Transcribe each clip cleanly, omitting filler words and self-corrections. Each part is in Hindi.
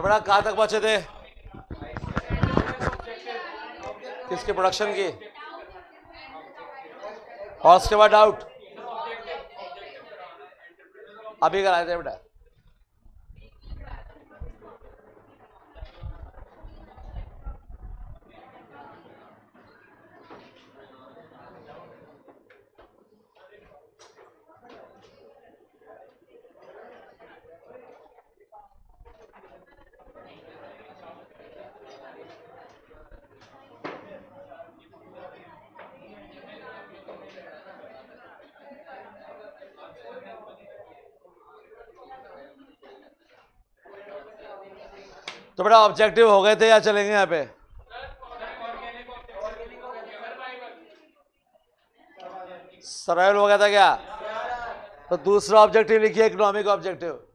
बड़ा कहाँ तक पहुंचे थे? किसके प्रोडक्शन की? और उसके बाद डाउट अभी कराए थे बेटा। तो बड़ा ऑब्जेक्टिव हो गए थे या चलेंगे यहाँ पे? सर्वाइवल हो गया था क्या? तो दूसरा ऑब्जेक्टिव लिखिए, इकोनॉमिक ऑब्जेक्टिव।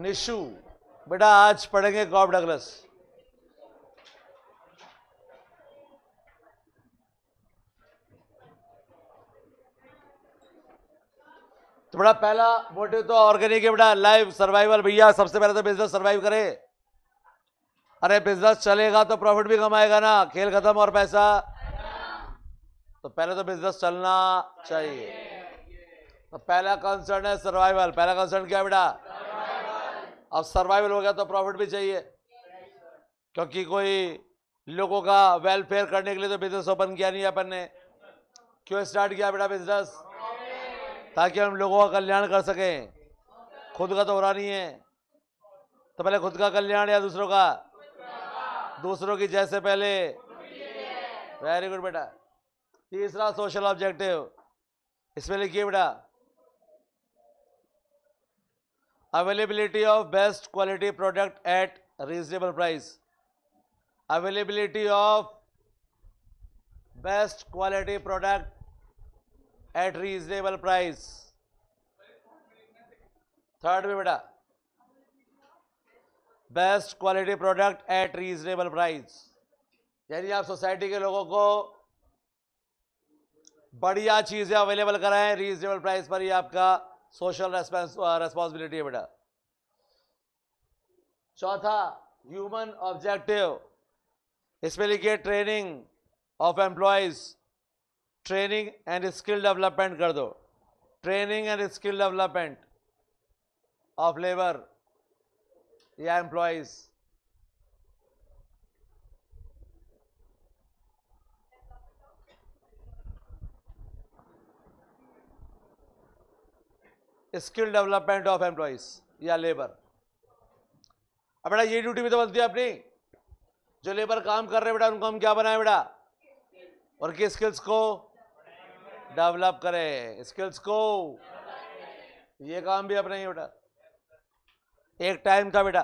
निशु बेटा आज पढ़ेंगे कॉब डगलस। तो बड़ा पहला मोटिव तो ऑर्गेनिक है बेटा, लाइफ सर्वाइवल। भैया सबसे पहले तो बिजनेस सर्वाइव करे। अरे बिजनेस चलेगा तो प्रॉफिट भी कमाएगा ना, खेल खत्म और पैसा। तो पहले तो बिजनेस चलना चाहिए। तो पहला कंसर्न है सर्वाइवल। पहला कंसर्न क्या है बेटा? अब सर्वाइवल हो गया तो प्रॉफिट भी चाहिए, क्योंकि कोई लोगों का वेलफेयर करने के लिए तो बिजनेस ओपन किया नहीं अपन ने। क्यों स्टार्ट किया बेटा बिजनेस? ताकि हम लोगों का कल्याण कर सकें। खुद का तो हो रहा नहीं है, तो पहले खुद का कल्याण या दूसरों का? दूसरों की जैसे पहले। वेरी गुड बेटा। तीसरा सोशल ऑब्जेक्टिव, इसमें लिखिए बेटा availability of best quality product at reasonable price. Availability of best quality product at reasonable price. Third में बेटा best quality product at reasonable price, यानी आप सोसाइटी के लोगों को बढ़िया चीजें अवेलेबल कराएं रीजनेबल प्राइस पर। ही आपका सोशल रेस्पॉन्सिबिलिटी है बेटा। चौथा ह्यूमन ऑब्जेक्टिव, इसमें लिखिए training of employees. Training and skill development कर दो। Training and skill development of labour या एम्प्लॉयज। स्किल डेवलपमेंट ऑफ एम्प्लॉयज या लेबर। अब बेटा ये ड्यूटी भी तो बनती है अपनी। जो लेबर काम कर रहे हैं बेटा उनको हम क्या बनाए बेटा? उनकी स्किल्स को डेवलप करें। स्किल्स को, ये काम भी अपना ही बेटा। एक टाइम था बेटा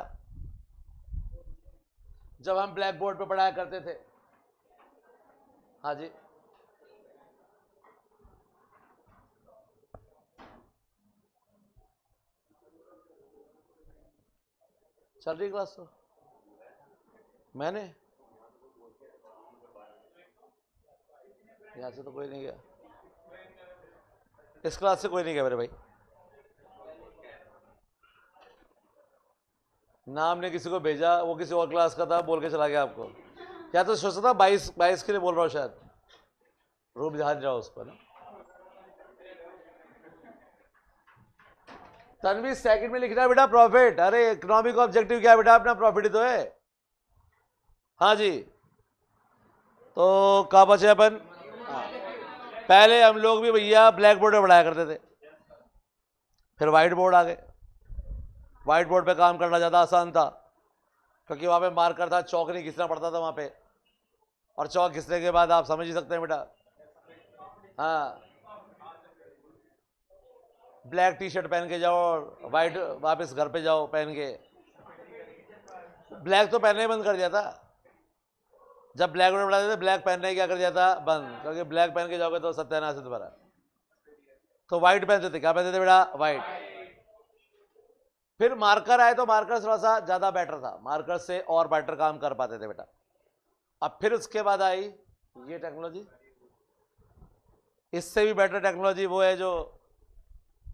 जब हम ब्लैक बोर्ड पे पढ़ाया करते थे। हाँ जी, चल रही क्लास तो मैंने यहां से तो कोई नहीं गया, इस क्लास से कोई नहीं गया मेरे भाई। नाम ने किसी को भेजा, वो किसी और क्लास का था, बोल के चला गया आपको। या तो सोचा था 22 के लिए बोल रहा हूँ शायद, रूप ध्यान जाओ उस पर ना। तनवी सेकंड में लिखना है बेटा प्रॉफिट। अरे इकोनॉमिक ऑब्जेक्टिव क्या है बेटा अपना? प्रॉफिट ही तो है। हाँ जी, तो कहाँ बचे अपन? पहले हम लोग भी भैया ब्लैक बोर्ड में पढ़ाया करते थे, फिर व्हाइट बोर्ड आ गए। व्हाइट बोर्ड पे काम करना ज़्यादा आसान था, क्योंकि वहाँ पे मार्कर था, चौक नहीं घिसना पड़ता था वहाँ पे। और चौक घिसने के बाद आप समझ ही सकते हैं बेटा। हाँ, ब्लैक टी शर्ट पहन के जाओ और व्हाइट वापस घर पे जाओ पहन के। ब्लैक तो पहनना ही बंद कर दिया था जब ब्लैक बोर्ड पढ़ाते थे। ब्लैक पहनने क्या कर दिया था? बंद, क्योंकि ब्लैक पहन के जाओगे तो सत्यानाश है तुम्हारा। तो व्हाइट पहनते थे। क्या पहनते थे बेटा? व्हाइट। फिर मार्कर आए तो मार्कर थोड़ा सा ज्यादा बेटर था, मार्कर से और बेटर काम कर पाते थे बेटा। अब फिर उसके बाद आई ये टेक्नोलॉजी। इससे भी बेटर टेक्नोलॉजी वो है जो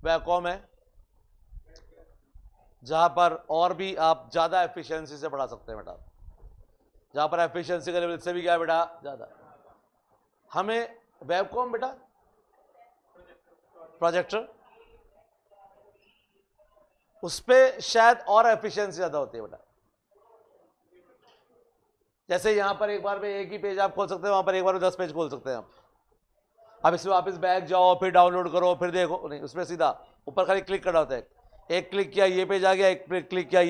वैकॉम है, जहां पर और भी आप ज्यादा एफिशिएंसी से पढ़ा सकते हैं बेटा, जहां पर एफिशिएंसी का लेवल इससे भी क्या है बेटा ज्यादा। हमें वेबकॉम बेटा, प्रोजेक्टर, उस पर शायद और एफिशिएंसी ज्यादा होती है बेटा। जैसे यहां पर एक बार में एक ही पेज आप खोल सकते हैं, वहां पर एक बार में 10 पेज खोल सकते हैं आप। अब इसमें वापस बैक जाओ, फिर डाउनलोड करो, फिर देखो, नहीं, उसमें सीधा ऊपर खाली क्लिक करना होता है। एक क्लिक किया ये पेज आ गया, एक क्लिक किया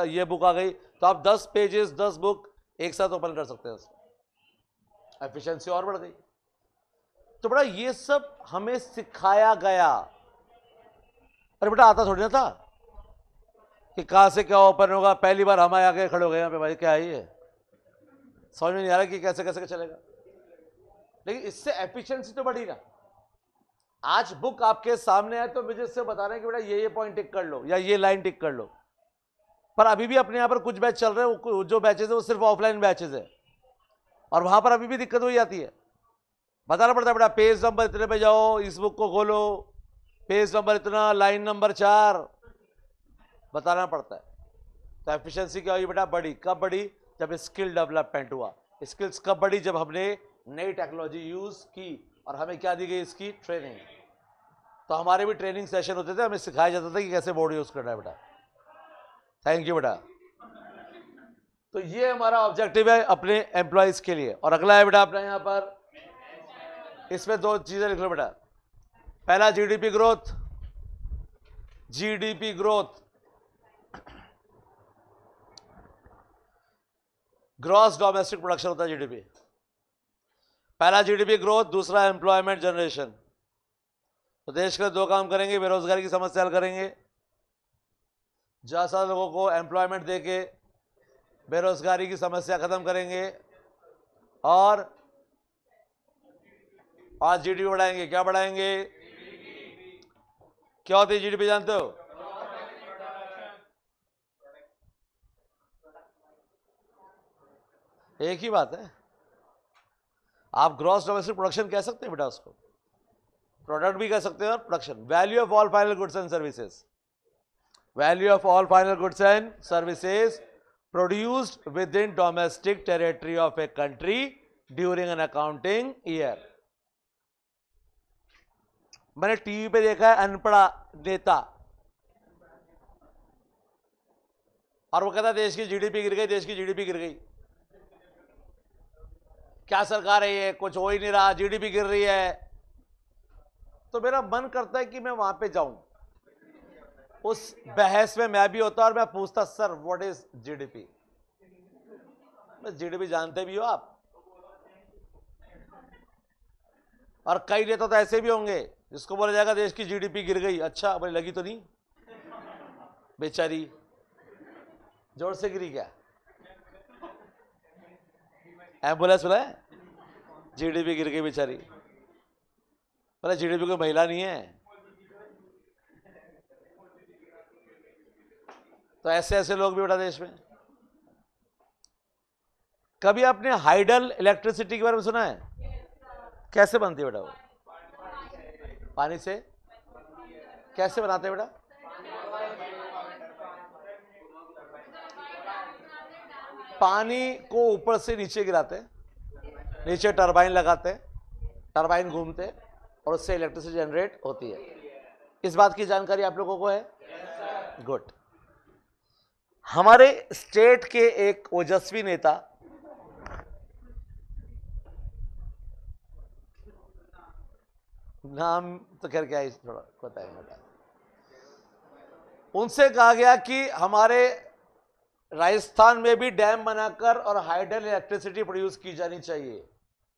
ये बुक आ गई, तो आप 10 पेजेस 10 बुक एक साथ ओपन कर सकते हैं, उसमें एफिशिएंसी और बढ़ गई। तो बेटा ये सब हमें सिखाया गया। अरे बेटा आता थोड़ी ना था कि कहां से क्या ओपन होगा, पहली बार हम आके खड़े हो गए यहाँ पे, भाई क्या है ये, समझ में नहीं आ रहा कि कैसे कैसे चलेगा। लेकिन इससे एफिशिएंसी तो बढ़ी ना। आज बुक आपके सामने है तो मुझे इससे बता रहे हैं कि बेटा ये पॉइंट टिक कर लो या ये लाइन टिक कर लो, पर अभी भी अपने यहां पर कुछ बैच चल रहे हैं, जो बैचेज है वो सिर्फ ऑफलाइन बैचेज है, और वहां पर अभी भी दिक्कत हो जाती है। बताना पड़ता है बेटा पेज नंबर इतने पे जाओ, इस बुक को खोलो, पेज नंबर इतना, लाइन नंबर 4, बताना पड़ता है। तो एफिशिएंसी क्या हुई बेटा, बढ़ी। कब बढ़ी, जब स्किल डेवलपमेंट हुआ। स्किल्स कब बढ़ी, जब हमने नई टेक्नोलॉजी यूज की और हमें क्या दी गई, इसकी ट्रेनिंग। तो हमारे भी ट्रेनिंग सेशन होते थे, हमें सिखाया जाता था कि कैसे बोर्ड यूज करना है बेटा। थैंक यू बेटा। तो ये हमारा ऑब्जेक्टिव है अपने एम्प्लॉयज के लिए। और अगला है बेटा अपना यहां पर, इसमें 2 चीजें लिख लो बेटा। पहला GDP growth, GDP growth, gross domestic production होता है जीडीपी। पहला जीडीपी ग्रोथ, दूसरा एम्प्लॉयमेंट जनरेशन। तो देश के लिए 2 काम करेंगे, बेरोजगारी की समस्या हल करेंगे, ज्यादा लोगों को एम्प्लॉयमेंट देके बेरोजगारी की समस्या खत्म करेंगे, और आज जीडीपी बढ़ाएंगे। क्या बढ़ाएंगे, क्या होती है जीडीपी जानते हो, एक ही बात है। आप ग्रॉस डोमेस्टिक प्रोडक्शन कह सकते हैं बेटा, उसको प्रोडक्ट भी कह सकते हैं और production. Value of all final goods and services, value of all final goods and services produced with in domestic territory of a country during an accounting year. मैंने टीवी पे देखा है अनपढ़ा नेता, और वो कहता देश की जीडीपी गिर गई, देश की जीडीपी गिर गई। क्या सरकार है ये, कुछ हो ही नहीं रहा, जीडीपी गिर रही है। तो मेरा मन करता है कि मैं वहां पे जाऊं, उस बहस में मैं भी होता और मैं पूछता, sir what is GDP. GDP जानते भी हो आप, और कई नेता तो ऐसे भी होंगे जिसको बोला जाएगा देश की जीडीपी गिर गई, अच्छा बोले लगी तो नहीं, बेचारी जोर से गिरी क्या, एम्बुलेंस बोला जीडीपी गिर गई बेचारी, बोला जीडीपी कोई महिला नहीं है। तो ऐसे ऐसे लोग भी बेटा देश में। कभी आपने हाइडल इलेक्ट्रिसिटी के बारे में सुना है, कैसे बनती है बेटा वो, पानी से कैसे बनाते हैं बेटा, पानी को ऊपर से नीचे गिराते हैं, नीचे टरबाइन लगाते हैं, टरबाइन घूमते और उससे इलेक्ट्रिसिटी जनरेट होती है। इस बात की जानकारी आप लोगों को है, गुड। हमारे स्टेट के एक ओजस्वी नेता, नाम तो खैर क्या है थोड़ा पता है, उनसे कहा गया कि हमारे राजस्थान में भी डैम बनाकर और हाइडल इलेक्ट्रिसिटी प्रोड्यूस की जानी चाहिए।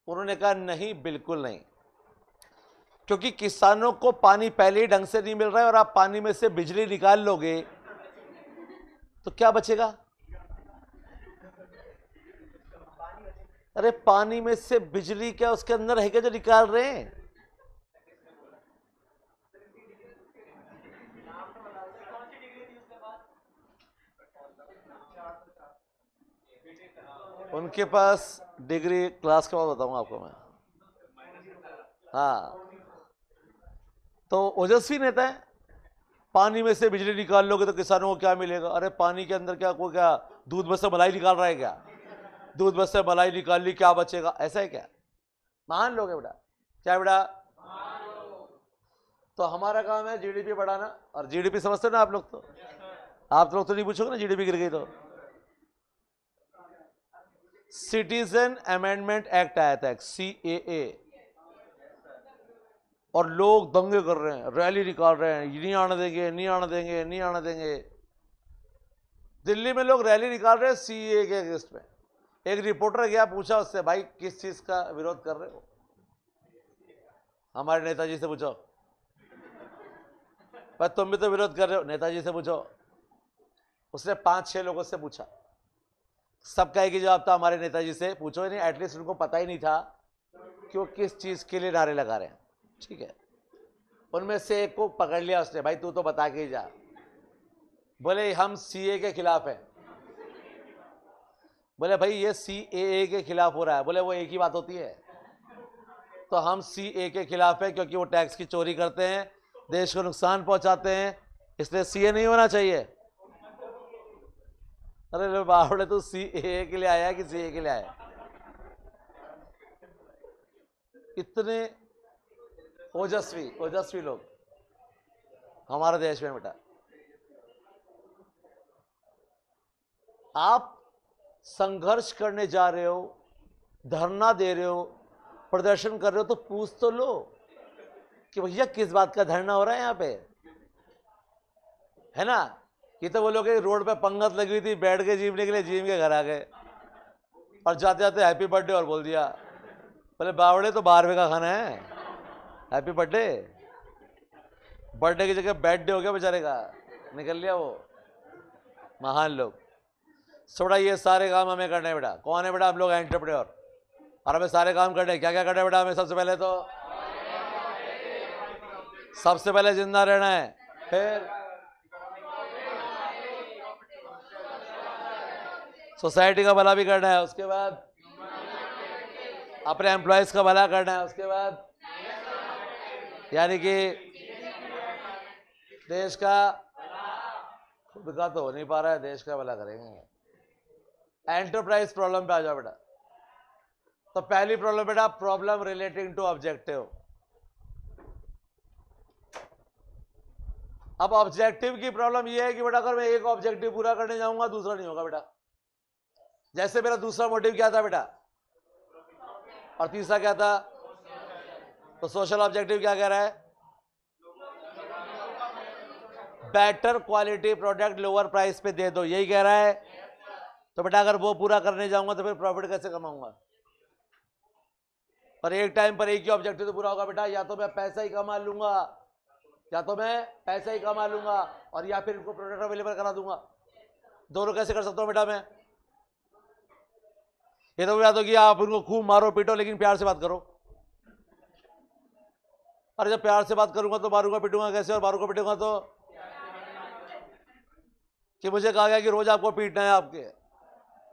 उन्होंने कहा नहीं, बिल्कुल नहीं, क्योंकि किसानों को पानी पहले ही ढंग से नहीं मिल रहा है, और आप पानी में से बिजली निकाल लोगे तो क्या बचेगा। अरे पानी में से बिजली क्या उसके अंदर है क्या जो निकाल रहे हैं, उनके पास डिग्री क्लास के बाद बताऊंगा आपको मैं। हाँ, तो ओजस्वी नेता है, पानी में से बिजली निकाल लोगे तो किसानों को क्या मिलेगा? अरे पानी के अंदर क्या कोई क्या दूध में से मलाई निकाल रहा है क्या? दूध में से मलाई निकाल ली, क्या बचेगा? ऐसा है क्या? मान लोगे बेटा, क्या बेटा? तो हमारा काम है जीडीपी बढ़ाना। और जीडीपी समझते हो ना आप लोग? तो आप लोग तो नहीं पूछोगे ना जीडीपी गिर गई तो। सिटीजन अमेंडमेंट एक्ट आया था, CAA, और लोग दंगे कर रहे हैं, रैली निकाल रहे हैं, नहीं आने देंगे, नहीं आने देंगे, नहीं आने देंगे। दिल्ली में लोग रैली निकाल रहे हैं CAA के अगेंस्ट में। एक रिपोर्टर गया, पूछा उससे, भाई किस चीज का विरोध कर रहे हो? हमारे नेताजी से पूछो। भाई तुम भी तो विरोध कर रहे हो, नेताजी से पूछो। उसने 5-6 लोगों से पूछा, सबका एक ही जवाब था, हमारे नेताजी से पूछो ही नहीं। एटलीस्ट उनको पता ही नहीं था कि वो किस चीज के लिए नारे लगा रहे हैं। ठीक है, उनमें से एक को पकड़ लिया उसने, भाई तू तो बता के ही जा। बोले हम CA के खिलाफ है। बोले भाई ये CAA के खिलाफ हो रहा है। बोले वो एक ही बात होती है। तो हम CA के खिलाफ है क्योंकि वो टैक्स की चोरी करते हैं, देश को नुकसान पहुंचाते हैं, इसलिए CA नहीं होना चाहिए। अरे बावड़े, तू CAA के लिए आया कि CA के लिए आया? इतने ओजस्वी लोग हमारे देश में बेटा। आप संघर्ष करने जा रहे हो, धरना दे रहे हो, प्रदर्शन कर रहे हो, तो पूछ तो लो कि भैया किस बात का धरना हो रहा है यहाँ पे, है ना? ये तो वो लोग रोड पे पंगत लगी हुई थी, बैठ के जीवने के लिए, जीव के घर आ गए और जाते जाते हैप्पी बर्थडे और बोल दिया। बोले बावड़े, तो 12वें का खाना है, हैप्पी बर्थडे। बर्थडे की जगह बर्थडे हो गया बेचारे का, निकल लिया वो। महान लोग। थोड़ा ये सारे काम हमें करने हैं बेटा। कौन है बेटा? हम लोग एंटरप्रेन्योर, और हमें सारे काम करने हैं। क्या क्या करना है बेटा? हमें सबसे पहले जिंदा रहना है, फिर सोसाइटी का भला भी करना है, उसके बाद अपने एम्प्लॉयज का भला करना है, उसके बाद यानी कि देश का, खुद का तो हो नहीं पा रहा है, देश का भला करेंगे। एंटरप्राइज प्रॉब्लम पे आ जाओ बेटा। तो पहली प्रॉब्लम बेटा, प्रॉब्लम रिलेटिंग टू ऑब्जेक्टिव। अब ऑब्जेक्टिव की प्रॉब्लम यह है कि बेटा अगर मैं एक ऑब्जेक्टिव पूरा करने जाऊंगा, दूसरा नहीं होगा बेटा। जैसे मेरा दूसरा मोटिव क्या था बेटा, और तीसरा क्या था? तो सोशल ऑब्जेक्टिव क्या कह रहा है? Better quality product lower price पे दे दो, यही कह रहा है। तो बेटा अगर वो पूरा करने जाऊंगा तो फिर प्रॉफिट कैसे कमाऊंगा? पर एक टाइम पर एक ही ऑब्जेक्टिव तो पूरा होगा बेटा, या तो मैं पैसा ही कमा लूंगा, और या फिर इनको प्रोडक्ट अवेलेबल करा दूंगा। दोनों कैसे कर सकता हूं बेटा मैं? ये तो याद हो कि आप उनको खूब मारो पीटो, लेकिन प्यार से बात करो। अरे जब प्यार से बात करूंगा तो मारूंगा पीटूंगा कैसे? और मारूंगा पीटूंगा तो कि मुझे कहा गया कि रोज आपको पीटना है,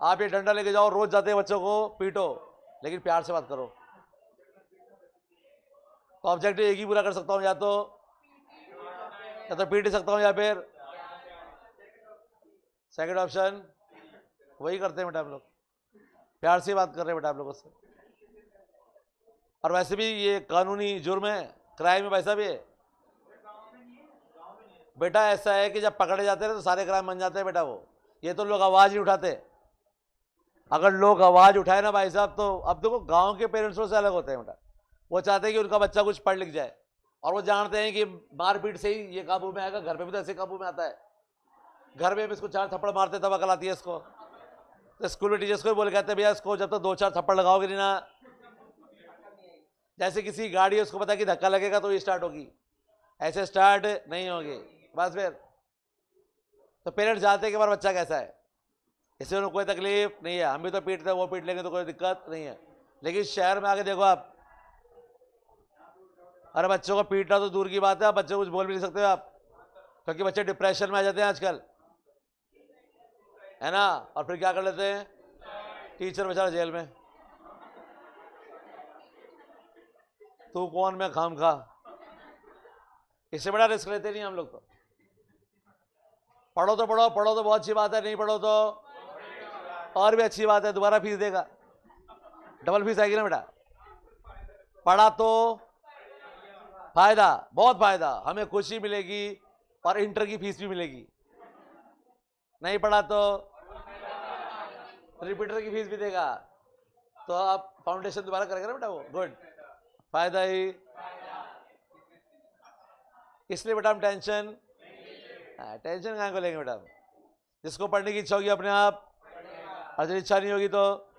आप ये डंडा लेके जाओ, रोज जाते हैं बच्चों को पीटो, लेकिन प्यार से बात करो। तो ऑब्जेक्टिव एक ही पूरा कर सकता हूं, या तो पीट सकता हूं, या फिर सेकंड ऑप्शन वही करते हैं बेटा हम लोग, प्यार से बात कर रहे हैं बेटा आप लोगों से। और वैसे भी ये कानूनी जुर्म है, क्राइम है, वैसा भी है बेटा। ऐसा है कि जब पकड़े जाते हैं तो सारे क्राइम बन जाते हैं बेटा। वो ये तो लोग आवाज नहीं उठाते। अगर लोग आवाज उठाए ना भाई साहब, तो अब देखो गांव के पेरेंट्सों से अलग होते हैं बेटा। वो चाहते हैं कि उनका बच्चा कुछ पढ़ लिख जाए, और वो जानते हैं कि मारपीट से ही ये काबू में आएगा। घर पे भी तो ऐसे काबू में आता है। घर में भी इसको 4 थप्पड़ मारते तब अकल आती है इसको। तो स्कूल में टीचर्स को भी बोल कहते हैं भैया इसको जब तक 2-4 थप्पड़ लगाओगे नहीं ना, जैसे किसी गाड़ी है उसको पता है कि धक्का लगेगा तो ये स्टार्ट होगी, ऐसे स्टार्ट नहीं होगी बस। फिर तो पेरेंट्स जानते हैं कि हमारा बच्चा कैसा है, इससे उन्हें कोई तकलीफ नहीं है। हम भी तो पीटते हैं, वो पीट लेंगे तो कोई दिक्कत नहीं है। लेकिन शहर में आके देखो आप, अरे बच्चों को पीटना तो दूर की बात है, आप बच्चे कुछ बोल भी नहीं सकते हो आप, क्योंकि बच्चे डिप्रेशन में आ जाते हैं आजकल, है ना। और फिर क्या कर लेते हैं? टीचर बेचारा जेल में, तू कौन मैं खाम खा। इससे बड़ा रिस्क लेते नहीं हम लोग तो। पढ़ो तो पढ़ो, पढ़ो तो बहुत अच्छी बात है, नहीं पढ़ो तो और भी अच्छी बात है, दोबारा फीस देगा, डबल फीस आएगी ना बेटा। पढ़ा तो फायदा, बहुत फायदा, हमें खुशी मिलेगी और इंटर की फीस भी मिलेगी। नहीं पढ़ा तो रिपीटर की फीस भी देगा, तो आप फाउंडेशन दोबारा करेगा ना बेटा वो, गुड, फायदा ही। इसलिए बेटा हम टेंशन कहाँ को लेंगे बेटा, जिसको पढ़ने की इच्छा होगी अपने आप, और जब इच्छा नहीं होगी तो।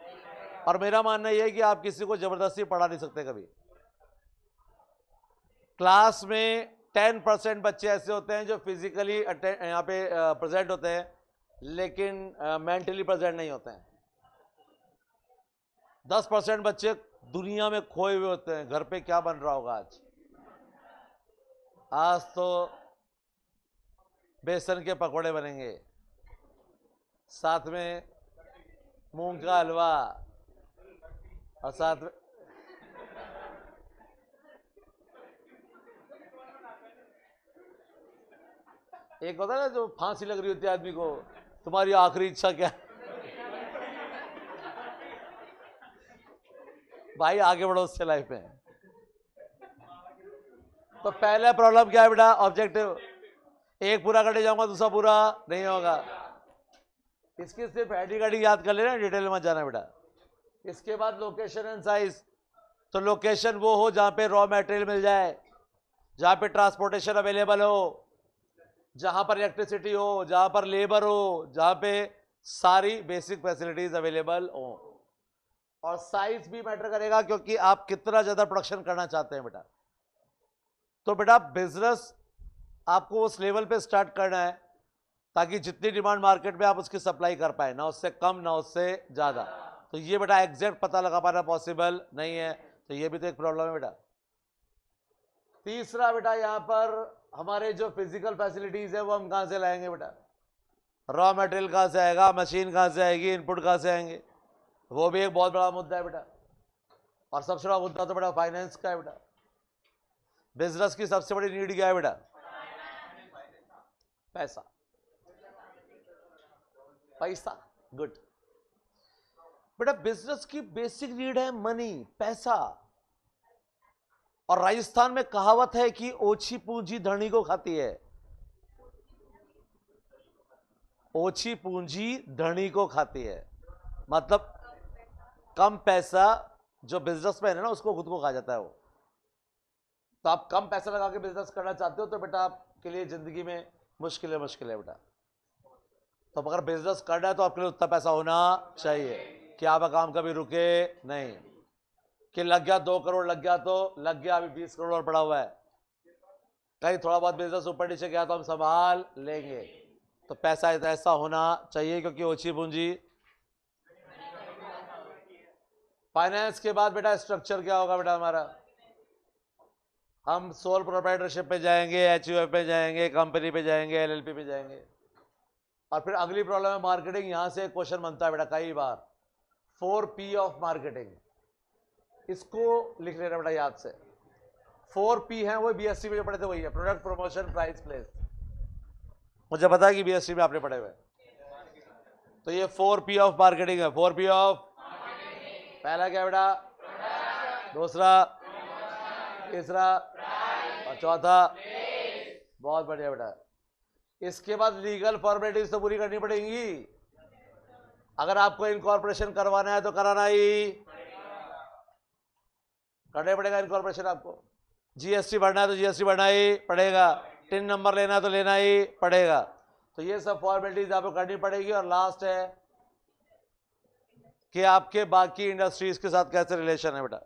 और मेरा मानना यह है कि आप किसी को जबरदस्ती पढ़ा नहीं सकते कभी। क्लास में 10% बच्चे ऐसे होते हैं जो फिजिकली यहाँ पे प्रेजेंट होते हैं, लेकिन मेंटली प्रेजेंट नहीं होते हैं। 10% बच्चे दुनिया में खोए हुए होते हैं, घर पे क्या बन रहा होगा आज। आज तो बेसन के पकौड़े बनेंगे, साथ में मूंग का हलवा, और साथ में एक होता है ना जो फांसी लग रही होती है आदमी को, तुम्हारी आखिरी इच्छा क्या है? भाई आगे बढ़ो उससे लाइफ में। तो पहला प्रॉब्लम क्या है बेटा, ऑब्जेक्टिव। एक पूरा करने जाऊंगा दूसरा पूरा नहीं होगा। इसकी सिर्फ हेडिंग याद कर लेना, डिटेल में मत जाना बेटा। इसके बाद लोकेशन एंड साइज। तो लोकेशन वो हो जहां पे रॉ मटेरियल मिल जाए, जहां पे ट्रांसपोर्टेशन अवेलेबल हो, जहां पर इलेक्ट्रिसिटी हो, जहां पर लेबर हो, जहां पे सारी बेसिक फैसिलिटीज अवेलेबल हो। और साइज भी मैटर करेगा, क्योंकि आप कितना ज्यादा प्रोडक्शन करना चाहते हैं बेटा। तो बेटा बिजनेस आपको उस लेवल पे स्टार्ट करना है ताकि जितनी डिमांड मार्केट में आप उसकी सप्लाई कर पाए, ना उससे कम ना उससे ज्यादा। तो ये बेटा एग्जैक्ट पता लगा पाना पॉसिबल नहीं है, तो ये भी तो एक प्रॉब्लम है बेटा। तीसरा बेटा, यहां पर हमारे जो फिजिकल फैसिलिटीज है वो हम कहां से लाएंगे बेटा। रॉ मटेरियल कहां से आएगा, मशीन कहां से आएगी, इनपुट कहां से आएंगे, वो भी एक बहुत बड़ा मुद्दा है बेटा। और सबसे बड़ा मुद्दा तो बेटा फाइनेंस का है बेटा। बिजनेस की सबसे बड़ी नीड क्या है बेटा, पैसा। पैसा, गुड बेटा। बिजनेस की बेसिक नीड है मनी, पैसा। और राजस्थान में कहावत है कि ओछी पूंजी धनी को खाती है। ओछी पूंजी धनी को खाती है, मतलब कम पैसा जो बिजनेसमैन है ना उसको खुद को खा जाता है वो। तो आप कम पैसा लगा के बिजनेस करना चाहते हो तो बेटा आपके लिए जिंदगी में मुश्किल है बेटा। तो अगर बिजनेस करना है तो आपके लिए उतना पैसा होना चाहिए कि आपका काम कभी रुके नहीं, कि लग गया 2 करोड़ लग गया तो लग गया, अभी 20 करोड़ और पड़ा हुआ है, कहीं थोड़ा बहुत बिजनेस ऊपर नीचे गया तो हम संभाल लेंगे। तो पैसा ऐसा होना चाहिए, क्योंकि ओछी पूंजी। फाइनेंस के बाद बेटा स्ट्रक्चर क्या होगा बेटा हमारा, हम सोल प्रोप्राइटरशिप पे जाएंगे, एचयूएफ पे जाएंगे, कंपनी पे जाएंगे, एलएलपी पे जाएंगे। और फिर अगली प्रॉब्लम है मार्केटिंग। यहां से क्वेश्चन बनता है बेटा कई बार, 4P ऑफ मार्केटिंग। इसको लिख लेना बेटा याद से। 4P है वो बीएससी में जो पढ़े थे वही है, प्रोडक्ट, प्रमोशन, प्राइस, प्लेस। मुझे पता है कि बीएससी में आपने पढ़े हुए। तो ये 4P ऑफ मार्केटिंग है। 4P ऑफ पहला क्या बेटा, दूसरा, तीसरा और चौथा। बहुत बढ़िया बेटा। इसके बाद लीगल फॉर्मेलिटीज तो पूरी करनी पड़ेंगी। अगर आपको इनकॉर्पोरेशन करवाना है तो कराना ही करना पड़ेगा इनकॉर्पोरेशन आपको। जीएसटी भरना है तो जीएसटी भरना ही पड़ेगा। टिन नंबर लेना है तो लेना ही पड़ेगा। तो ये सब फॉर्मेलिटीज आपको करनी पड़ेगी। और लास्ट है कि आपके बाकी इंडस्ट्रीज के साथ कैसे रिलेशन है बेटा।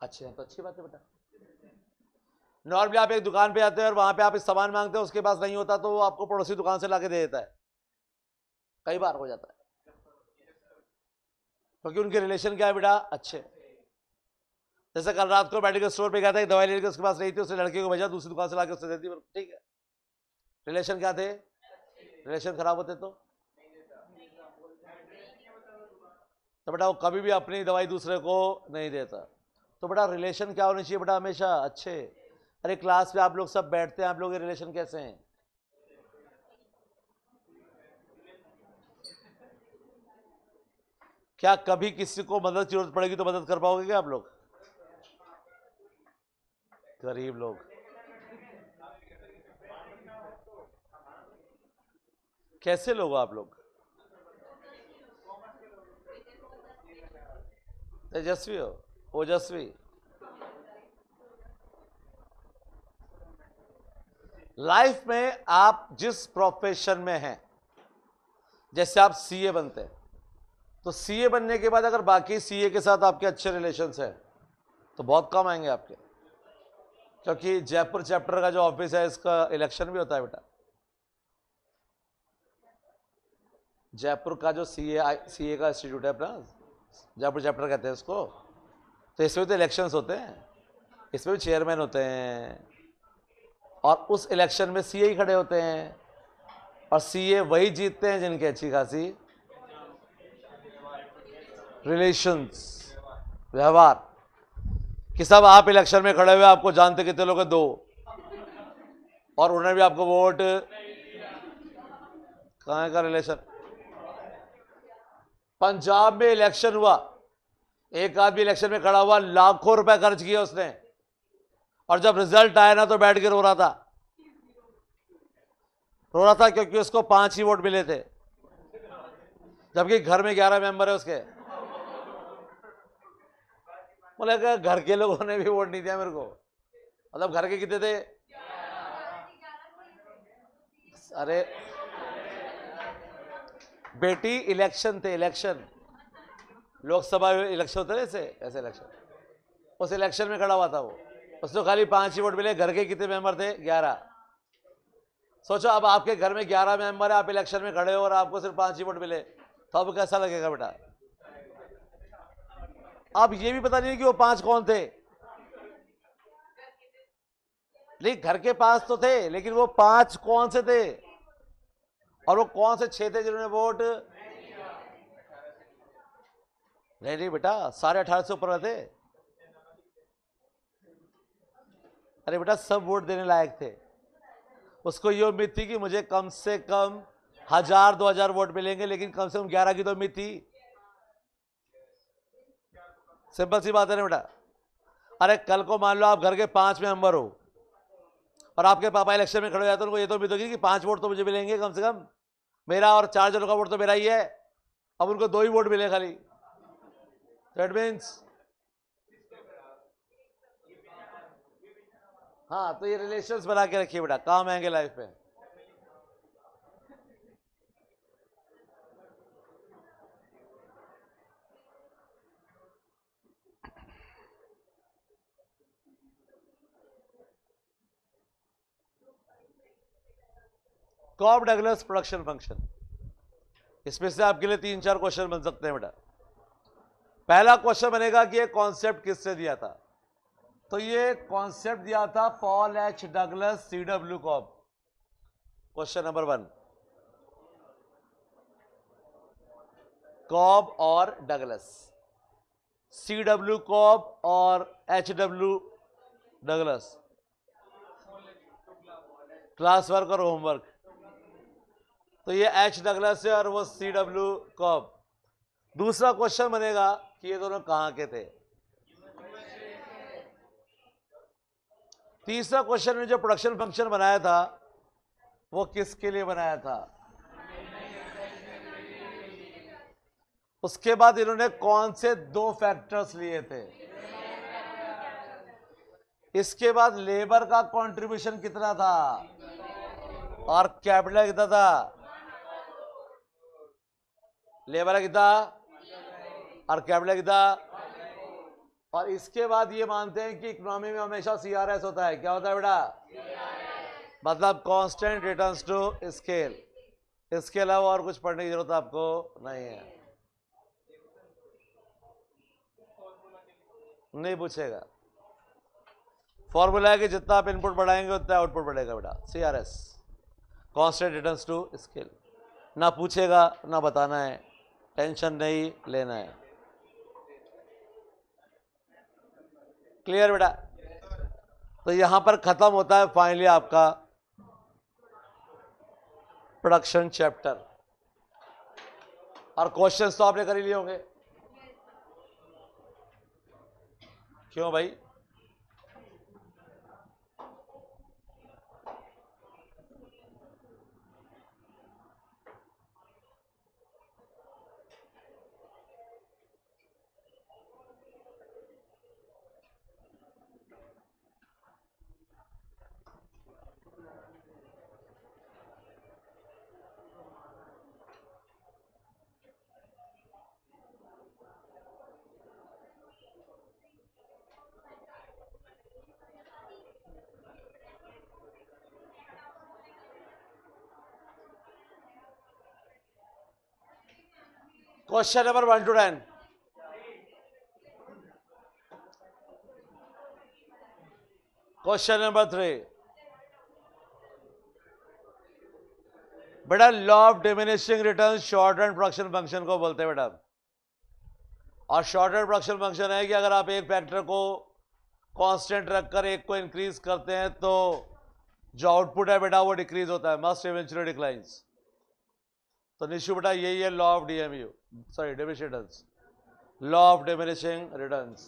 अच्छे हैं तो अच्छी बात है बेटा। नॉर्मली आप एक दुकान पे आते हैं और वहां पे आप इस सामान मांगते हैं, उसके पास नहीं होता तो वो आपको पड़ोसी दुकान से लाके दे देता है। कई बार हो जाता है, क्योंकि उनके रिलेशन क्या है बेटा, अच्छे। जैसे कल रात को मेडिकल स्टोर पे गया था, एक दवाई लेके उसके पास नहीं थी, उसने लड़के को भेजा दूसरी दुकान से लाके उससे दे दी। ठीक है, रिलेशन क्या थे, रिलेशन खराब होते तो बेटा वो कभी भी अपनी दवाई दूसरे को नहीं देता। तो बेटा रिलेशन क्या होने चाहिए बेटा, हमेशा अच्छे। अरे क्लास में आप लोग सब बैठते हैं, आप लोग के रिलेशन कैसे हैं, क्या कभी किसी को मदद की जरूरत पड़ेगी तो मदद कर पाओगे क्या आप लोग? गरीब लोग, कैसे लोग हो आप लोग? तेजस्वी हो, ओजस्वी। लाइफ में आप जिस प्रोफेशन में हैं, जैसे आप सीए बनते हैं, तो सीए बनने के बाद अगर बाकी सीए के साथ आपके अच्छे रिलेशंस हैं तो बहुत काम आएंगे आपके, क्योंकि जयपुर चैप्टर का जो ऑफिस है इसका इलेक्शन भी होता है बेटा। जयपुर का जो सीए का इंस्टीट्यूट है अपना, जयपुर चैप्टर कहते हैं इसको, तो इसमें तो इलेक्शंस होते हैं, इसमें भी चेयरमैन होते हैं, और उस इलेक्शन में सीए ही खड़े होते हैं, और सीए वही जीतते हैं जिनके अच्छी खासी रिलेशंस, व्यवहार। कि सब आप इलेक्शन में खड़े हुए, आपको जानते कितने लोग हैं? 2, और उन्होंने भी आपको वोट, कहां का रिलेशन? पंजाब में इलेक्शन हुआ, एक आदमी इलेक्शन में खड़ा हुआ, लाखों रुपए खर्च किए उसने, और जब रिजल्ट आया ना तो बैठ के रो रहा था क्योंकि उसको 5 ही वोट मिले थे, जबकि घर में 11 मेंबर है उसके। बोले कि घर के लोगों ने भी वोट नहीं दिया मेरे को, मतलब घर के कितने थे? अरे बेटी, इलेक्शन थे, इलेक्शन, लोकसभा इलेक्शन होते हैं ऐसे इलेक्शन, उस इलेक्शन में खड़ा हुआ था वो, उसको खाली 5 ही वोट मिले। घर के कितने मेंबर थे? 11। सोचो अब आपके घर में 11 मेंबर है, आप इलेक्शन में खड़े हो और आपको सिर्फ 5 ही वोट मिले, तो अब कैसा लगेगा बेटा? अब ये भी पता नहीं कि वो 5 कौन थे, लेकिन घर के 5 तो थे, लेकिन वो 5 कौन से थे, और वो कौन से 6 थे जिन्होंने वोट नहीं बेटा, सारे 18 से ऊपर थे। अरे बेटा सब वोट देने लायक थे, उसको ये उम्मीद थी कि मुझे कम से कम 1000-2000 वोट मिलेंगे, लेकिन कम से कम 11 की तो उम्मीद थी। सिंपल सी बात है ना बेटा। अरे कल को मान लो आप घर के 5 मेंबर हो और आपके पापा इलेक्शन में खड़े हो जाते हैं, उनको ये तो उम्मीद होगी कि 5 वोट तो मुझे मिलेंगे कम से कम, मेरा और 4 जनों का वोट तो मेरा ही है। अब उनको 2 ही वोट मिले खाली, दैट मीन्स, हाँ, तो ये रिलेशंस बना के रखिए बेटा, काम आएंगे लाइफ में। कॉब डगलस प्रोडक्शन फंक्शन, इसमें से आपके लिए 3-4 क्वेश्चन बन सकते हैं बेटा। पहला क्वेश्चन बनेगा कि ये कॉन्सेप्ट किसने दिया था, तो ये कॉन्सेप्ट दिया था Paul H Douglas, CW Cobb. Question number 1, Cobb और डगलस, CW कॉब और HW डगलस, क्लास वर्क और होमवर्क। तो ये H डगलस है और वो CW कॉब। दूसरा क्वेश्चन बनेगा कि ये दोनों कहां के थे। तीसरा क्वेश्चन में जो प्रोडक्शन फंक्शन बनाया था वो किसके लिए बनाया था। उसके बाद इन्होंने कौन से 2 फैक्टर्स लिए थे। इसके बाद लेबर का कंट्रीब्यूशन कितना था और कैपिटल कितना था। लेबर कितना और कैपिटल कितना। और इसके बाद ये मानते हैं कि इकोनॉमी में हमेशा CRS होता है। क्या होता है बेटा, मतलब कांस्टेंट रिटर्न्स टू स्केल। इसके अलावा और कुछ पढ़ने की जरूरत आपको नहीं है, नहीं पूछेगा। फॉर्मूला है कि जितना आप इनपुट बढ़ाएंगे उतना आउटपुट बढ़ेगा बेटा। CRS, constant returns to scale. ना पूछेगा ना बताना है, टेंशन नहीं लेना है। क्लियर बेटा। तो यहां पर खत्म होता है फाइनली आपका प्रोडक्शन चैप्टर। और क्वेश्चंस तो आपने कर ही लिए होंगे। क्यों भाई? Question number 1 to 10। Question number 3, बेटा law of diminishing return short run production function को बोलते हैं बेटा। और शॉर्ट रन प्रोडक्शन फंक्शन है कि अगर आप एक फैक्टर को कांस्टेंट रखकर एक को इंक्रीज करते हैं तो जो आउटपुट है बेटा वो डिक्रीज होता है, मस्ट इवेंचुअली डिक्लाइंस। तो निशु बेटा यही है law of DMU, sorry diminishing returns, law of diminishing returns.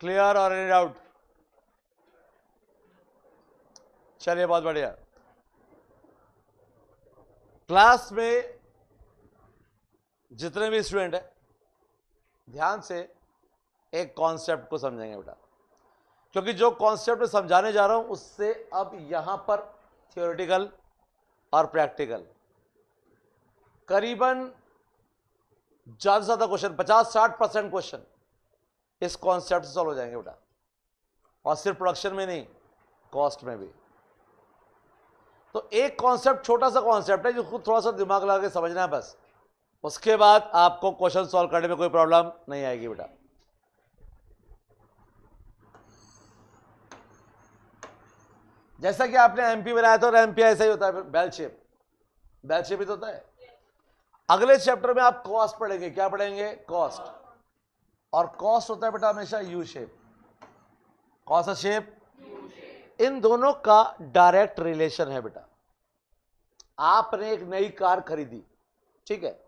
Clear और एनी डाउट? चलिए बहुत बढ़िया। क्लास में जितने भी स्टूडेंट हैं ध्यान से एक कॉन्सेप्ट को समझेंगे बेटा, क्योंकि जो कॉन्सेप्ट समझाने जा रहा हूं उससे अब यहां पर थियोरेटिकल और प्रैक्टिकल करीबन ज्यादा से ज्यादा क्वेश्चन 50-60% क्वेश्चन इस कॉन्सेप्ट से सॉल्व हो जाएंगे बेटा। और सिर्फ प्रोडक्शन में नहीं, कॉस्ट में भी। तो एक कॉन्सेप्ट, छोटा सा कॉन्सेप्ट है जिसको थोड़ा सा दिमाग लगा के समझना है बस, उसके बाद आपको क्वेश्चन सॉल्व करने में कोई प्रॉब्लम नहीं आएगी बेटा। जैसा कि आपने एमपी बनाया था और एमपी ऐसा ही होता है, बेल शेप, बेल शेप ही तो होता है। अगले चैप्टर में आप कॉस्ट पढ़ेंगे। क्या पढ़ेंगे? कॉस्ट। और कॉस्ट होता है बेटा हमेशा यू शेप। कौन सा शेप? इन दोनों का डायरेक्ट रिलेशन है बेटा। आपने एक नई कार खरीदी, ठीक है,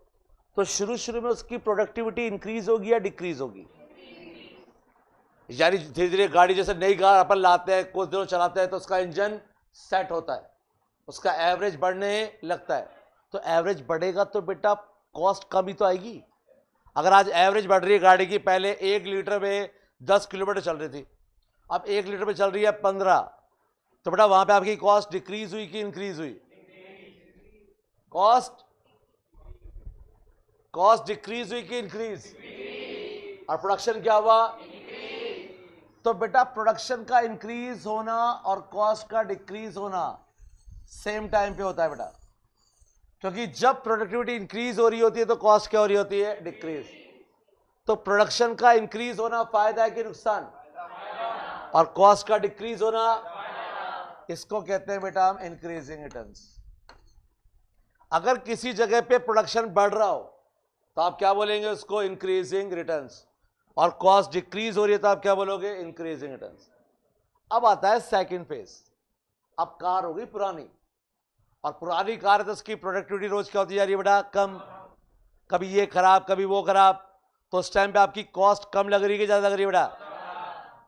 तो शुरू में उसकी प्रोडक्टिविटी इंक्रीज होगी या डिक्रीज होगी? यानी धीरे धीरे गाड़ी, जैसे नई कार अपन लाते हैं, कुछ दिनों चलाते हैं तो उसका इंजन सेट होता है, उसका एवरेज बढ़ने लगता है। तो एवरेज बढ़ेगा तो बेटा कॉस्ट कम ही तो आएगी। अगर आज एवरेज बढ़ रही है गाड़ी की, पहले 1 लीटर में 10 किलोमीटर चल रही थी, अब 1 लीटर में चल रही है 15, तो बेटा वहां पे आपकी कॉस्ट डिक्रीज हुई कि इंक्रीज हुई? कॉस्ट डिक्रीज हुई कि इंक्रीज? और प्रोडक्शन क्या हुआ? तो बेटा प्रोडक्शन का इंक्रीज होना और कॉस्ट का डिक्रीज होना सेम टाइम पे होता है बेटा, क्योंकि जब प्रोडक्टिविटी इंक्रीज हो रही होती है तो कॉस्ट क्या हो रही होती है? डिक्रीज। तो प्रोडक्शन का इंक्रीज होना फायदा है कि नुकसान? और कॉस्ट का डिक्रीज होना, इसको कहते हैं बेटा हम इंक्रीजिंग रिटर्न्स। अगर किसी जगह पे प्रोडक्शन बढ़ रहा हो तो आप क्या बोलेंगे? उसको इंक्रीजिंग रिटर्न्स। और कॉस्ट डिक्रीज हो रही है तो आप क्या बोलोगे? Increasing returns. अब आता है सेकंड फेज। अब कार हो गई पुरानी, और पुरानी कार है तो उसकी प्रोडक्टिविटी रोज क्या होती जा रही है बेटा? कम। कभी ये खराब, कभी वो खराब, तो उस टाइम पे आपकी कॉस्ट कम लग रही है कि ज्यादा लग रही है बेटा?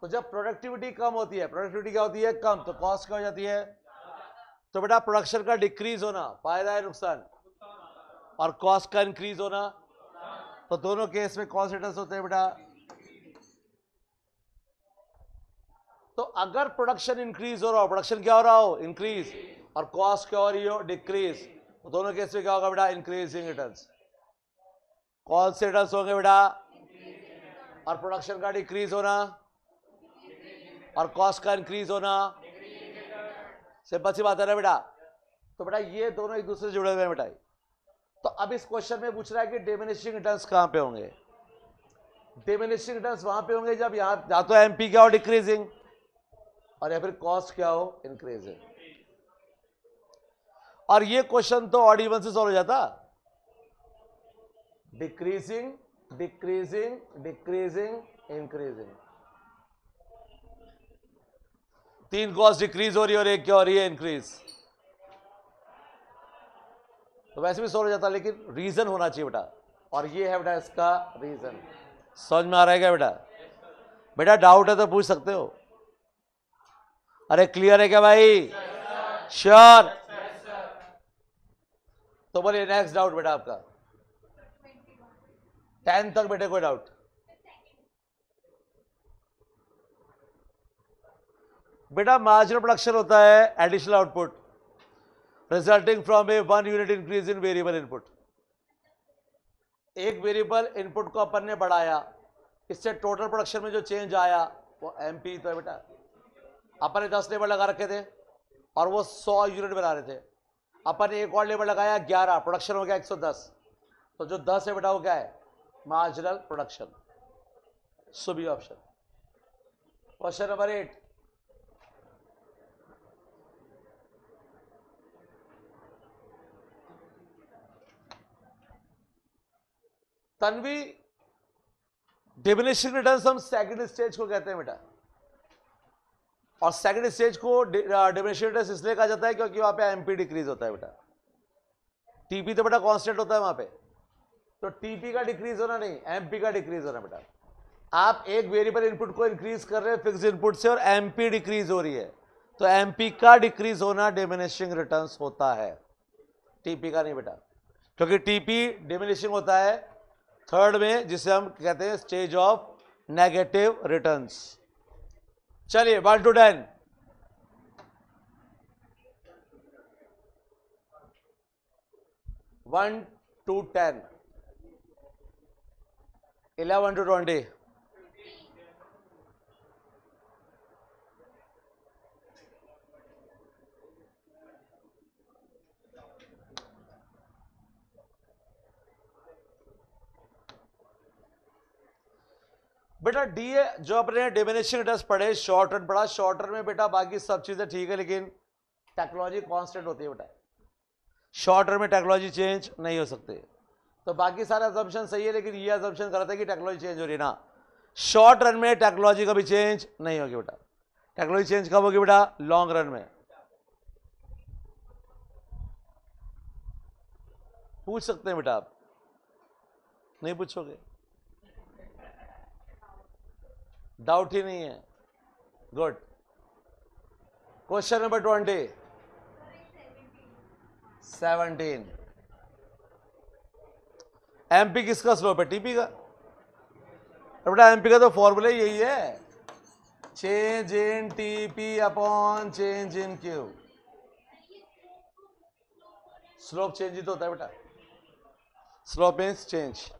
तो जब प्रोडक्टिविटी कम होती है, प्रोडक्टिविटी क्या होती है? कम, तो कॉस्ट क्या हो जाती है? तो बेटा प्रोडक्शन का डिक्रीज होना फायदा है नुकसान? और कॉस्ट का इंक्रीज होना, तो दोनों केस में कौन से रिटर्न्स होते हैं बेटा? तो अगर प्रोडक्शन इंक्रीज हो रहा हो, प्रोडक्शन क्या हो रहा हो? इंक्रीज, और कॉस्ट क्या हो रही हो? डिक्रीज, तो दोनों केस में क्या होगा बेटा? Increasing returns. कौन से रिटर्न्स होंगे बेटा? और प्रोडक्शन का डिक्रीज होना और कॉस्ट का इंक्रीज होना, सिंपल सी बात है ना बेटा। तो बेटा ये दोनों एक दूसरे से जुड़े हुए हैं बेटा। तो अब इस क्वेश्चन में पूछ रहा है कि डिमिनिशिंग रिटर्न्स कहां पे होंगे? डिमिनिशिंग रिटर्न्स वहां पे होंगे जब यहां या तो एमपी क्या हो? डिक्रीजिंग, और या फिर कॉस्ट क्या हो? इंक्रीजिंग। और ये क्वेश्चन तो ऑड इवन से सॉल्व हो जाता। Decreasing, decreasing, decreasing, increasing, 3 cost decrease हो रही है और एक क्या हो रही है? इंक्रीज। तो वैसे भी सॉल्व हो जाता, लेकिन रीजन होना चाहिए बेटा। और ये है बेटा इसका रीजन। समझ में आ रहा है क्या बेटा? बेटा डाउट है तो पूछ सकते हो। अरे क्लियर है क्या भाई? श्योर? तो बोलिए नेक्स्ट डाउट बेटा आपका 10 तक बेटे कोई डाउट? बेटा मार्जिनल प्रोडक्शन होता है additional output resulting from A 1 unit increase in variable input. एक वेरिएबल इनपुट को अपन ने बढ़ाया, इससे टोटल प्रोडक्शन में जो चेंज आया वो एमपी तो है बेटा। अपन ने 10 लेबर लगा रखे थे और वो 100 यूनिट बना रहे थे। अपन ने एक और लेबर लगाया 11, प्रोडक्शन हो गया 110। तो जो 10 है बेटा वो क्या है? Marginal production. So B option. Question number 8। Tanvi, diminishing returns हम सेकंड स्टेज को कहते हैं बेटा। और सेकंड स्टेज को डिमिनिशिंग रिटर्न्स इसलिए कहा जाता है क्योंकि वहां पे एमपी डिक्रीज होता है बेटा। टीपी तो बेटा कांस्टेंट होता है वहां पे, तो टीपी का डिक्रीज होना नहीं, एमपी का डिक्रीज होना बेटा। आप एक वेरिएबल इनपुट को इंक्रीज कर रहे हैं फिक्स इनपुट से और एमपी डिक्रीज हो रही है, तो एमपी का डिक्रीज होना डिमिनिशिंग रिटर्न्स होता है, टीपी का नहीं बेटा। क्योंकि टीपी डिमिनिशिंग होता है थर्ड में, जिसे हम कहते हैं स्टेज ऑफ नेगेटिव रिटर्न्स। चलिए 1 to 10। 1 to 10, 11 to 20। बेटा डी जो अपने डिमिनिशिंग रिटर्न्स पढ़े, शॉर्ट रन पढ़ा, शॉर्ट रन में बेटा बाकी सब चीजें ठीक है, लेकिन टेक्नोलॉजी कांस्टेंट होती है बेटा। शॉर्ट रन में टेक्नोलॉजी चेंज नहीं हो सकती। तो बाकी सारे अजम्पशन सही है, लेकिन ये अजम्पशन करता है कि टेक्नोलॉजी चेंज हो रही है ना। शॉर्ट रन में टेक्नोलॉजी कभी चेंज नहीं होगी बेटा। टेक्नोलॉजी चेंज कब होगी बेटा? लॉन्ग रन में। पूछ सकते हैं बेटा आप, नहीं पूछोगे? डाउट ही नहीं है। गुड। Question number 20। 17। एमपी किसका स्लोप है? टीपी का। बेटा एमपी का तो फॉर्मूला यही है, change in TP upon change in Q. Slope change ही तो होता है बेटा। Slope means change.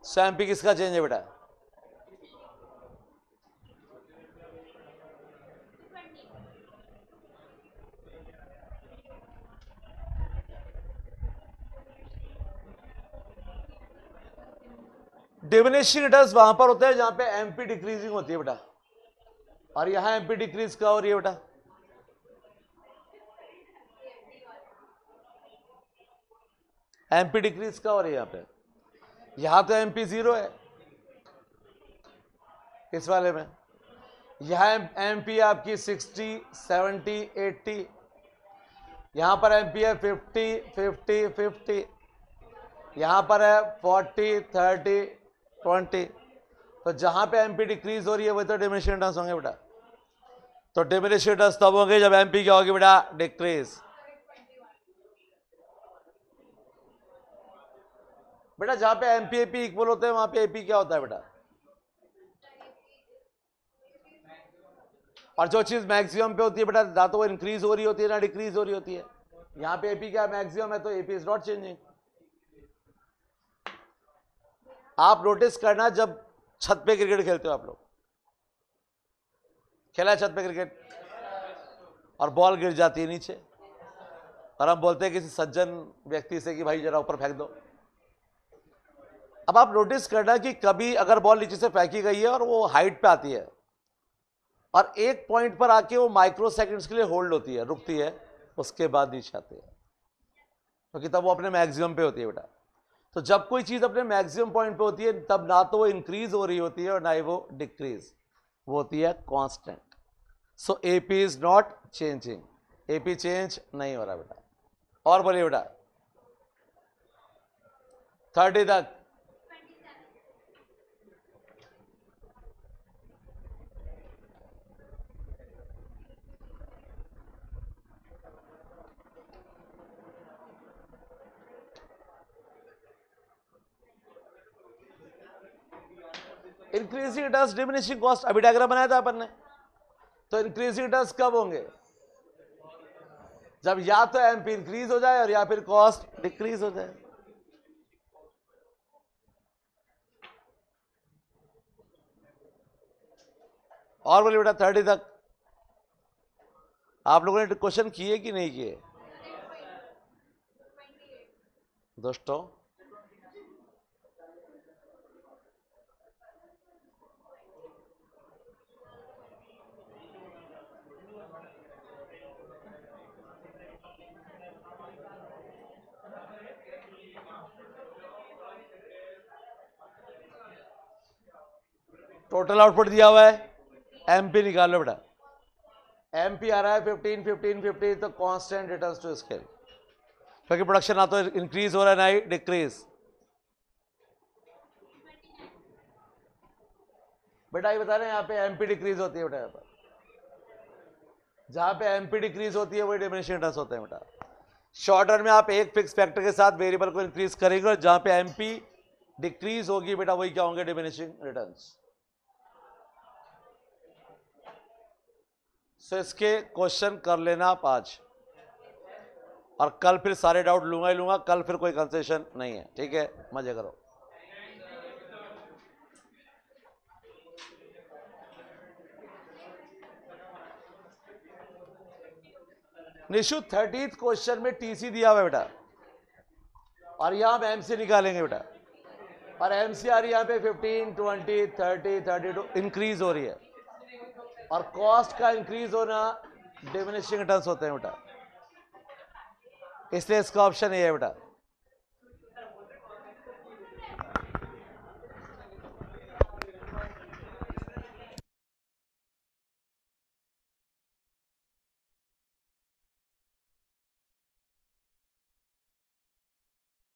So MP किसका चेंज है बेटा? डिमिनिशिंग रिटर्न्स वहां पर होते हैं जहां पे एमपी डिक्रीजिंग होती है बेटा, और यहां एमपी डिक्रीज क्या हो रही है बेटा? एमपी डिक्रीज क्या हो रही है यहां पे? यहां तो एमपी 0 है इस वाले में, यहां एमपी आपकी 60, 70, 80, यहां पर एमपी है 50, 50, 50, यहां पर है 40, 30, 20। तो जहां पे एमपी डिक्रीज हो रही है वही तो डिमिनिशिंग रिटर्न्स होंगे बेटा। तो डिमिनिशिंग रिटर्न्स तब होंगे जब एमपी क्या होगी बेटा? डिक्रीज। बेटा जहां पे एमपी एपी इक्वल होते हैं वहां पे एपी क्या होता है बेटा? और जो चीज मैक्सिमम पे होती है बेटा, ना तो वो इंक्रीज हो रही होती है ना डिक्रीज हो रही होती है। यहां पे एपी क्या मैक्सिमम है, तो एपी इज नॉट चेंजिंग। आप नोटिस करना, जब छत पे क्रिकेट खेलते हो आप लोग, खेला है छत पे क्रिकेट, और बॉल गिर जाती है नीचे, और हम बोलते हैं किसी सज्जन व्यक्ति से कि भाई जरा ऊपर फेंक दो। अब आप नोटिस करना कि कभी अगर बॉल नीचे से फेंकी गई है और वो हाइट पे आती है, और एक पॉइंट पर आके वो माइक्रो सेकंड्स के लिए होल्ड होती है, रुकती है, उसके बाद नीचे आती है, क्योंकि तब वो अपने मैक्सिमम पे होती है बेटा। तो जब कोई चीज अपने मैक्सिमम पॉइंट पे होती है, तब ना तो वो इंक्रीज हो रही होती है और ना ही वो डिक्रीज, वो होती है constant. So AP is not changing, AP change नहीं हो रहा बेटा। और बोलिए बेटा 30 तक। इंक्रीजिंग रिटर्न्स डिमिनिशिंग कॉस्ट, अभी डायग्राम बनाया था अपन ने। तो इंक्रीजिंग रिटर्न्स कब होंगे? जब या तो एमपी इंक्रीज हो जाए और या फिर कॉस्ट डिक्रीज हो जाए। और बोलिए बेटा 30 तक। आप लोगों ने क्वेश्चन किए कि नहीं किए दोस्तों? टोटल आउटपुट दिया हुआ है, एमपी निकालो बेटा। एमपी आ रहा है 15 15 50, तो कांस्टेंट रिटर्न्स टू स्केल, क्योंकि प्रोडक्शन ना तो इंक्रीज हो रहा है ना ही डिक्रीज। बेटा ये बता रहे हैं यहाँ पे एमपी डिक्रीज होती है बेटा, यहाँ पर जहां पे एमपी डिक्रीज होती है वही डिमिनिशिंग रिटर्न्स होते हैं बेटा। शॉर्ट रन में आप एक फिक्स फैक्टर के साथ वेरिएबल को इंक्रीज करेंगे और जहां पे एमपी डिक्रीज होगी बेटा वही क्या होंगे? Diminishing returns. सो इसके क्वेश्चन कर लेना 5, और कल फिर सारे डाउट लूंगा ही लूंगा, कल फिर कोई कंसेशन नहीं है, ठीक है? मजे करो। निशु 30th क्वेश्चन में टीसी दिया हुआ है बेटा, और यहां हम एमसी निकालेंगे बेटा, और एमसी आ रही है यहां पे 15 20 30 32 इंक्रीज हो रही है, और कॉस्ट का इंक्रीज होना डिमिनिशिंग रिटर्न्स होते हैं बेटा, इसलिए इसका ऑप्शन ये है बेटा।